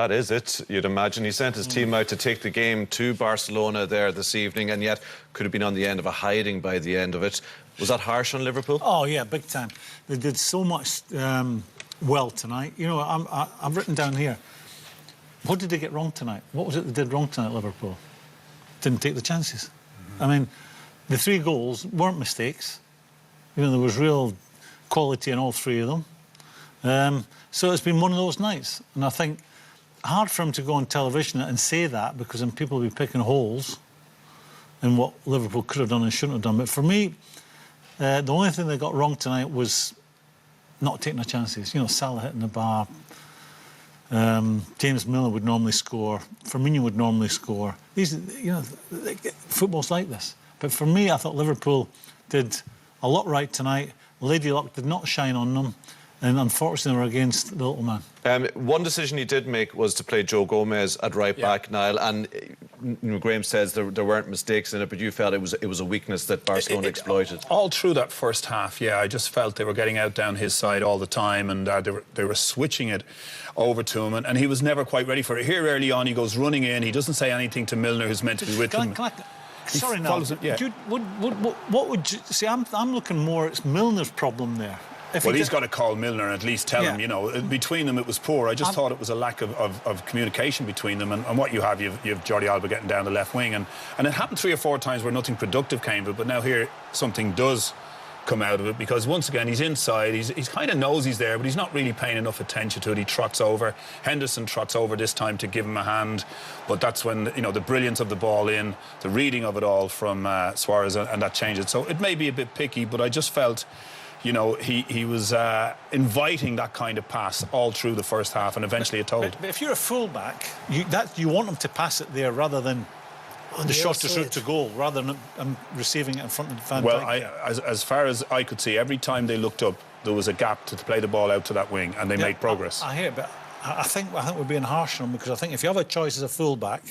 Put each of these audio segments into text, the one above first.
that is it, you'd imagine. He sent his team out to take the game to Barcelona there this evening, and yet could have been on the end of a hiding by the end of it. Was that harsh on Liverpool? Oh, yeah, big time. They did so much well tonight. You know, I've written down here, what did they get wrong tonight? What was it they did wrong tonight, Liverpool? Didn't take the chances. I mean, the 3 goals weren't mistakes. You know, there was real quality in all 3 of them. So it's been one of those nights. And I think hard for him to go on television and say that, because then people will be picking holes in what Liverpool could have done and shouldn't have done. But for me, the only thing they got wrong tonight was not taking their chances. You know, Salah hitting the bar. James Milner would normally score. Firmino would normally score. These, you know, football's like this. But for me, I thought Liverpool did a lot right tonight. Lady luck did not shine on them, and unfortunately they were against the little man. One decision he did make was to play Joe Gomez at right back, Niall, and Graham says there weren't mistakes in it, but you felt it was a weakness that Barcelona exploited. All through that first half, yeah, I just felt they were getting out down his side all the time, and they were switching it over to him, and he was never quite ready for it. Here early on, he goes running in, he doesn't say anything to Milner, who's meant to be with him. Sorry, now. Yeah. What would you see? I'm looking more. It's Milner's problem there. Well, he's got to call Milner and at least tell him. You know, between them it was poor. I just thought it was a lack of communication between them. And what you have Jordi Alba getting down the left wing, and it happened 3 or 4 times where nothing productive came of it. But now here something does come out of it, because once again he's inside, he's kind of knows he's there, but he's not really paying enough attention to it. He trots over. Henderson trots over this time to give him a hand, but that's when, you know, the brilliance of the ball in, the reading of it all from Suarez, and that changes. So it may be a bit picky, but I just felt, you know, he was inviting that kind of pass all through the first half, and eventually it told. But if you're a full-back, you want him to pass it there rather than on the shortest route to goal, rather than receiving it in front of the fan. Well, as far as I could see, every time they looked up, there was a gap to play the ball out to that wing, and they made progress. I hear it, but I think we're being harsh on them, because I think if you have a choice as a full-back,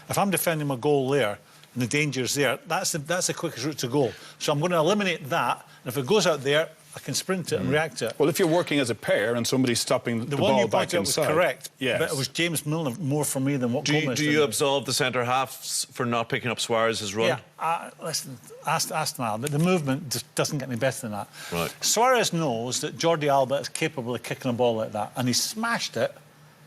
if I'm defending my goal there and the danger's there, that's the quickest route to goal. So I'm going to eliminate that, and if it goes out there, I can sprint it and react to it. Well, if you're working as a pair and somebody's stopping the ball back inside... was correct, yes. But it was James Milner more for me than what Gomez did. Do you absolve the centre-halves for not picking up Suarez's run? Yeah, listen, ask Niall, but the movement just doesn't get any better than that. Right. Suarez knows that Jordi Alba is capable of kicking a ball like that, and he smashed it.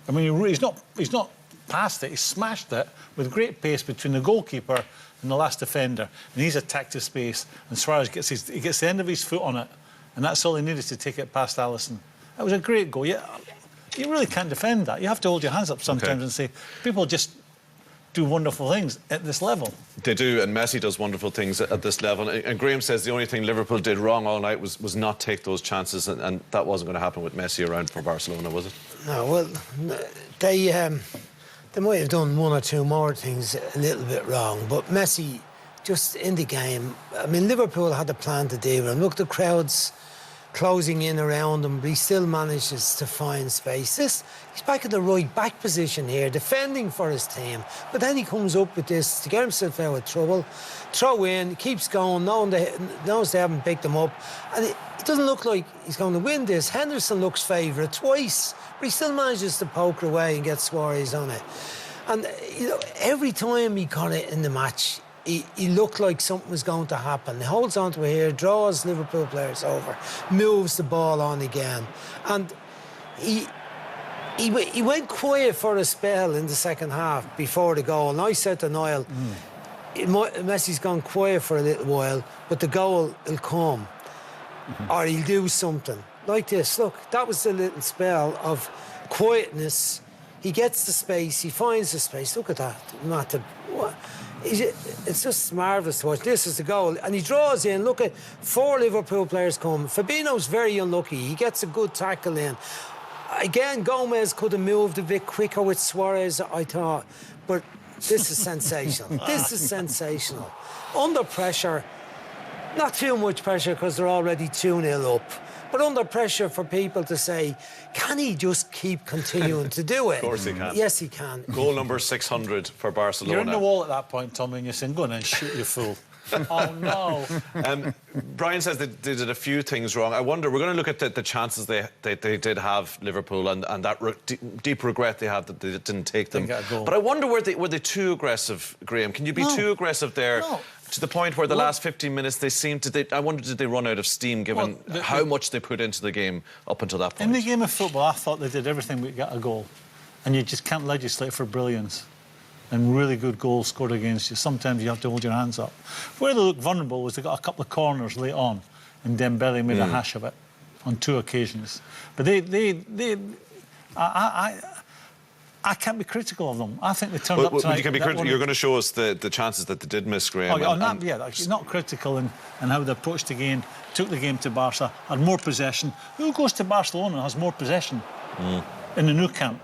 I mean, he's not past it, he smashed it with great pace between the goalkeeper and the last defender, and he's attacked his space, and Suarez gets the end of his foot on it, and that's all he needed to take it past Alisson. That was a great goal. You really can't defend that. You have to hold your hands up sometimes and say, people just do wonderful things at this level. They do, and Messi does wonderful things at this level. And Graham says the only thing Liverpool did wrong all night was not take those chances, and that wasn't going to happen with Messi around for Barcelona, was it? No, well, they might have done 1 or 2 more things a little bit wrong, but Messi, just in the game, I mean, Liverpool had a plan to deal with him. Look, the crowd's closing in around him, but he still manages to find space. He's back in the right back position here, defending for his team. But then he comes up with this to get himself out of trouble, throw in, keeps going, knows they haven't picked him up. And it doesn't look like he's going to win this. Henderson looks favourite twice, but he still manages to poke away and get Suarez on it. And, you know, every time he got it in the match, he looked like something was going to happen. He holds on to it here, draws Liverpool players over, moves the ball on again. And he went quiet for a spell in the second half before the goal. And I said to Niall, Messi's gone quiet for a little while, but the goal will come. Or he'll do something. Like this, look, that was the little spell of quietness. He gets the space, he finds the space. Look at that. It's just marvellous to watch. This is the goal. And he draws in. Look at 4 Liverpool players come. Fabinho's very unlucky. He gets a good tackle in. Again, Gomez could have moved a bit quicker with Suarez, I thought. But this is sensational. This is sensational. Under pressure, not too much pressure because they're already 2-0 up. But under pressure for people to say, can he just keep continuing to do it? Of course he can. Yes, he can. Goal number 600 for Barcelona. You're in the wall at that point, Tommy, and you're saying, go on and shoot, you fool. Oh, no. Brian says they did a few things wrong. I wonder, we're going to look at the chances they did have, Liverpool, and that deep regret they had that they didn't take them. Didn't get a goal. But I wonder, were they too aggressive, Graham? Can you be too aggressive there? No. To the point where the last 15 minutes they seemed to... I wonder, did they run out of steam given how much they put into the game up until that point? In the game of football, I thought they did everything but get a goal. And you just can't legislate for brilliance. And really good goals scored against you. Sometimes you have to hold your hands up. Where they looked vulnerable was they got a couple of corners late on, and Dembele made a hash of it on 2 occasions. But I can't be critical of them. I think they turned up tonight. You can be critical. You're going to show us the chances that they did miss, Graham. Not critical in how they approached the game, took the game to Barca, had more possession. Who goes to Barcelona and has more possession in the new camp?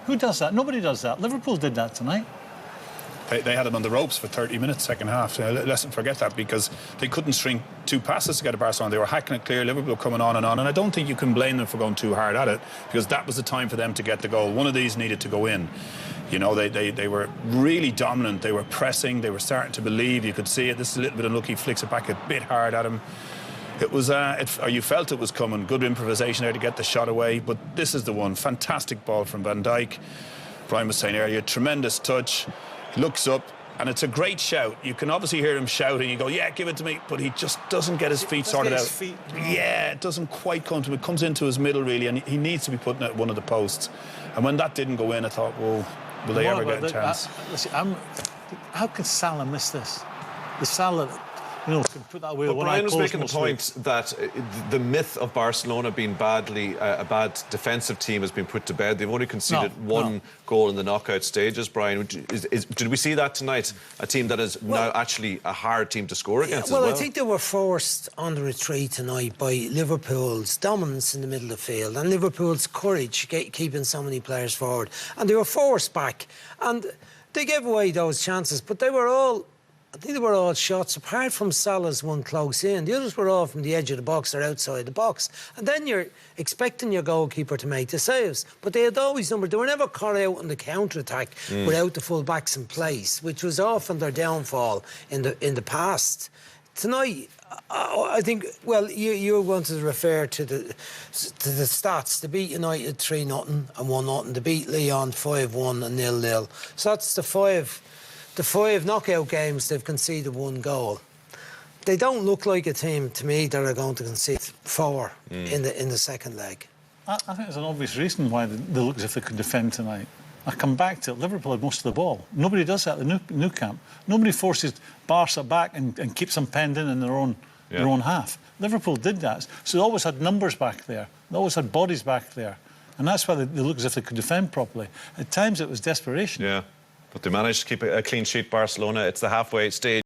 Who does that? Nobody does that. Liverpool did that tonight. They had him on the ropes for 30 minutes second half. Let's not forget that, because they couldn't string 2 passes to get to Barcelona. They were hacking it clear, Liverpool coming on. And I don't think you can blame them for going too hard at it, because that was the time for them to get the goal. One of these needed to go in. You know, they were really dominant. They were pressing. They were starting to believe. You could see it. This is a little bit unlucky. Flicks it back a bit hard at him. It was, you felt it was coming. Good improvisation there to get the shot away. But this is the one. Fantastic ball from Van Dijk. Brian was saying earlier, tremendous touch. Looks up, and it's a great shout. You can obviously hear him shouting. You go, yeah, give it to me. But he just doesn't get his feet sorted out. Yeah, it doesn't quite come to him. It comes into his middle, really, and he needs to be putting it at one of the posts. And when that didn't go in, I thought, well, will they ever get a chance? Listen, how could Salah miss this? The Salah... can put that away. But Brian was making the point that the myth of Barcelona being a bad defensive team has been put to bed. They've only conceded one goal in the knockout stages. Brian, did we see that tonight? A team that is now actually a hard team to score against well, as well? I think they were forced on the retreat tonight by Liverpool's dominance in the middle of the field and Liverpool's courage keeping so many players forward. And they were forced back. And they gave away those chances, but I think they were all shots, apart from Salah's one close in. The others were all from the edge of the box or outside the box. And then you're expecting your goalkeeper to make the saves. But they had always numbered. They were never caught out in the counter-attack without the full-backs in place, which was often their downfall in the past. Tonight, I think, well, you wanted to refer to the stats. They beat United 3-0 and 1-0. They beat Lyon 5-1 and 0-0. So that's the five knockout games they've conceded 1 goal. They don't look like a team to me that are going to concede 4 in the second leg. I think there's an obvious reason why they look as if they could defend tonight. I come back to it. Liverpool had most of the ball. Nobody does that at the new camp. Nobody forces Barca back and keeps them penned in their own half. Liverpool did that. So they always had numbers back there. They always had bodies back there. And that's why they look as if they could defend properly. At times it was desperation. Yeah. But they managed to keep a clean sheet, Barcelona. It's the halfway stage.